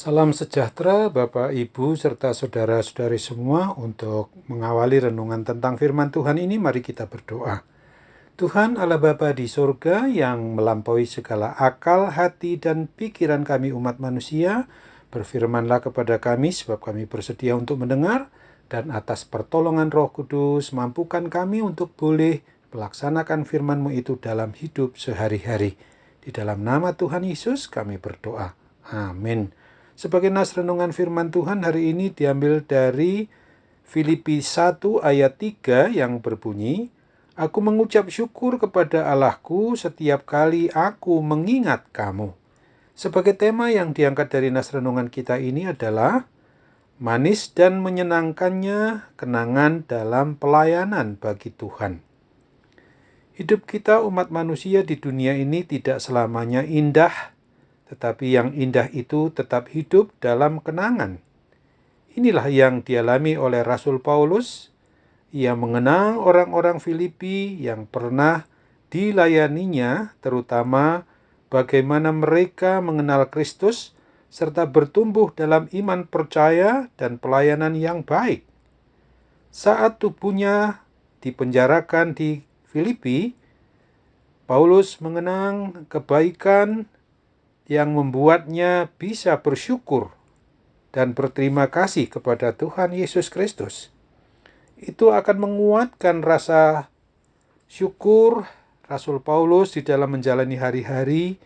Salam sejahtera Bapak, Ibu, serta saudara-saudari semua. Untuk mengawali renungan tentang firman Tuhan ini, mari kita berdoa. Tuhan Allah Bapa di surga yang melampaui segala akal, hati, dan pikiran kami umat manusia, berfirmanlah kepada kami sebab kami bersedia untuk mendengar, dan atas pertolongan Roh Kudus mampukan kami untuk boleh melaksanakan firman-Mu itu dalam hidup sehari-hari. Di dalam nama Tuhan Yesus kami berdoa. Amin. Sebagai nas renungan firman Tuhan hari ini diambil dari Filipi 1 ayat 3 yang berbunyi, Aku mengucap syukur kepada Allahku setiap kali aku mengingat kamu. Sebagai tema yang diangkat dari nas renungan kita ini adalah manis dan menyenangkannya kenangan dalam pelayanan bagi Tuhan. Hidup kita umat manusia di dunia ini tidak selamanya indah, tetapi yang indah itu tetap hidup dalam kenangan. Inilah yang dialami oleh Rasul Paulus. Ia mengenang orang-orang Filipi yang pernah dilayaninya, terutama bagaimana mereka mengenal Kristus serta bertumbuh dalam iman percaya dan pelayanan yang baik. Saat tubuhnya dipenjarakan di Filipi, Paulus mengenang kebaikan yang membuatnya bisa bersyukur dan berterima kasih kepada Tuhan Yesus Kristus. Itu akan menguatkan rasa syukur Rasul Paulus di dalam menjalani hari-hari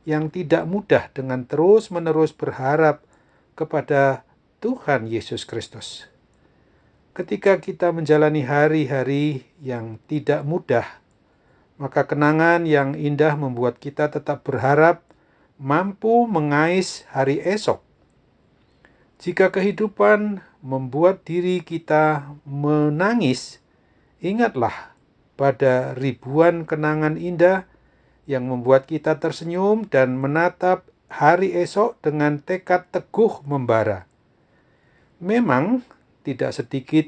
yang tidak mudah dengan terus-menerus berharap kepada Tuhan Yesus Kristus. Ketika kita menjalani hari-hari yang tidak mudah, maka kenangan yang indah membuat kita tetap berharap mampu mengais hari esok. Jika kehidupan membuat diri kita menangis, ingatlah pada ribuan kenangan indah yang membuat kita tersenyum dan menatap hari esok dengan tekad teguh membara. Memang tidak sedikit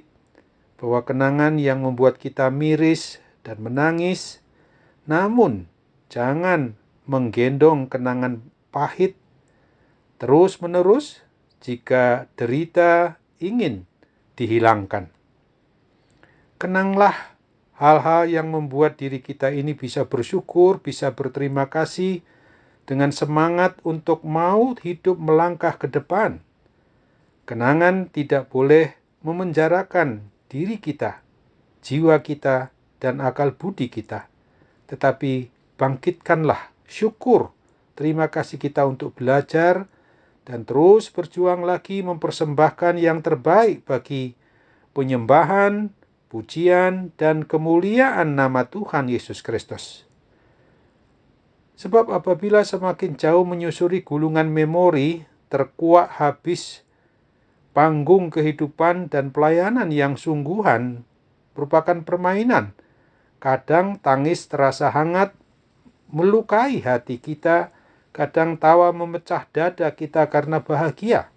bahwa kenangan yang membuat kita miris dan menangis, namun jangan menggendong kenangan pahit terus-menerus jika derita ingin dihilangkan. Kenanglah hal-hal yang membuat diri kita ini bisa bersyukur, bisa berterima kasih, dengan semangat untuk mau hidup melangkah ke depan. Kenangan tidak boleh memenjarakan diri kita, jiwa kita, dan akal budi kita. Tetapi bangkitkanlah syukur, terima kasih kita untuk belajar dan terus berjuang lagi mempersembahkan yang terbaik bagi penyembahan, pujian, dan kemuliaan nama Tuhan Yesus Kristus. Sebab apabila semakin jauh menyusuri gulungan memori, terkuak habis panggung kehidupan dan pelayanan yang sungguhan merupakan permainan. Kadang tangis terasa hangat melukai hati kita, kadang tawa memecah dada kita karena bahagia.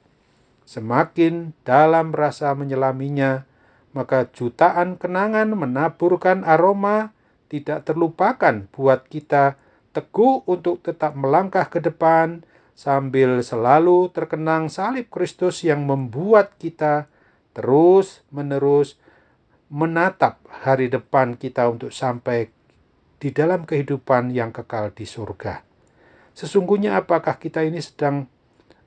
Semakin dalam rasa menyelaminya, maka jutaan kenangan menaburkan aroma tidak terlupakan buat kita teguh untuk tetap melangkah ke depan sambil selalu terkenang salib Kristus yang membuat kita terus-menerus menatap hari depan kita untuk sampai di dalam kehidupan yang kekal di surga. Sesungguhnya apakah kita ini sedang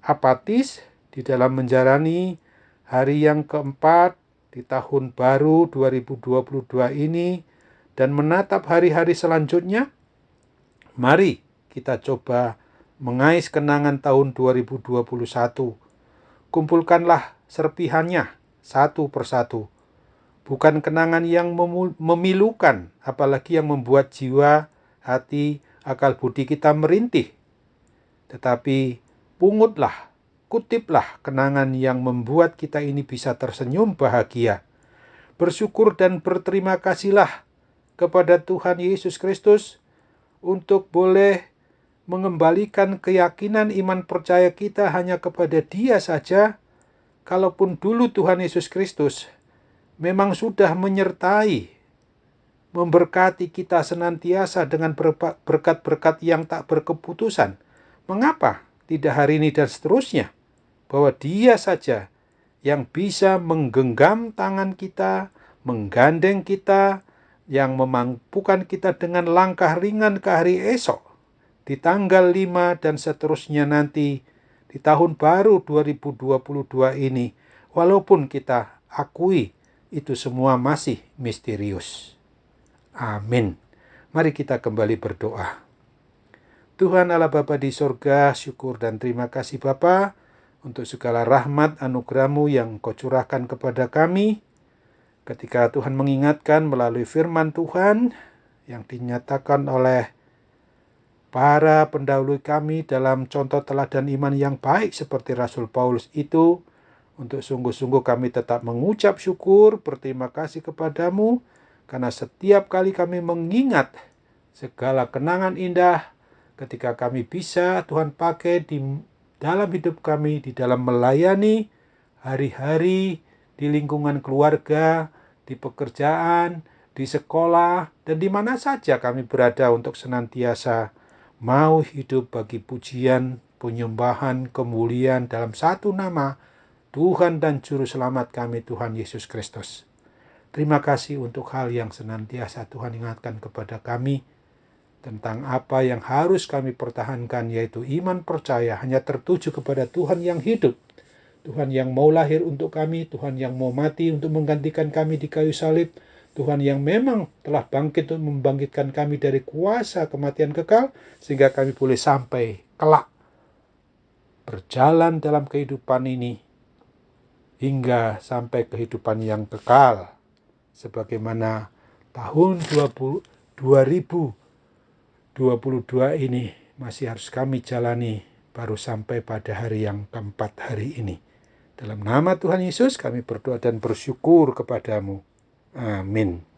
apatis di dalam menjalani hari yang keempat di tahun baru 2022 ini dan menatap hari-hari selanjutnya? Mari kita coba mengais kenangan tahun 2021. Kumpulkanlah serpihannya satu persatu. Bukan kenangan yang memilukan, apalagi yang membuat jiwa, hati, akal budi kita merintih. Tetapi pungutlah, kutiplah kenangan yang membuat kita ini bisa tersenyum bahagia. Bersyukur dan berterima kasihlah kepada Tuhan Yesus Kristus untuk boleh mengembalikan keyakinan iman percaya kita hanya kepada Dia saja, kalaupun dulu Tuhan Yesus Kristus memang sudah menyertai, memberkati kita senantiasa dengan berkat-berkat yang tak berkeputusan, mengapa tidak hari ini dan seterusnya? Bahwa Dia saja yang bisa menggenggam tangan kita, menggandeng kita, yang memampukan kita dengan langkah ringan ke hari esok, di tanggal 5 dan seterusnya nanti, di tahun baru 2022 ini, walaupun kita akui itu semua masih misterius. Amin. Mari kita kembali berdoa. Tuhan Allah Bapa di sorga, syukur dan terima kasih Bapa untuk segala rahmat anugerah-Mu yang Kau curahkan kepada kami. Ketika Tuhan mengingatkan melalui firman Tuhan yang dinyatakan oleh para pendahulu kami dalam contoh teladan iman yang baik seperti Rasul Paulus itu, untuk sungguh-sungguh kami tetap mengucap syukur, berterima kasih kepadamu, karena setiap kali kami mengingat segala kenangan indah ketika kami bisa Tuhan pakai di dalam hidup kami, di dalam melayani hari-hari, di lingkungan keluarga, di pekerjaan, di sekolah, dan di mana saja kami berada untuk senantiasa mau hidup bagi pujian, penyembahan, kemuliaan dalam satu nama, Tuhan dan Juru Selamat kami, Tuhan Yesus Kristus. Terima kasih untuk hal yang senantiasa Tuhan ingatkan kepada kami, tentang apa yang harus kami pertahankan, yaitu iman percaya hanya tertuju kepada Tuhan yang hidup, Tuhan yang mau lahir untuk kami, Tuhan yang mau mati untuk menggantikan kami di kayu salib, Tuhan yang memang telah bangkit untuk membangkitkan kami dari kuasa kematian kekal, sehingga kami boleh sampai kelak berjalan dalam kehidupan ini hingga sampai kehidupan yang kekal, sebagaimana tahun 2022 ini masih harus kami jalani baru sampai pada hari yang keempat hari ini. Dalam nama Tuhan Yesus kami berdoa dan bersyukur kepadamu. Amin.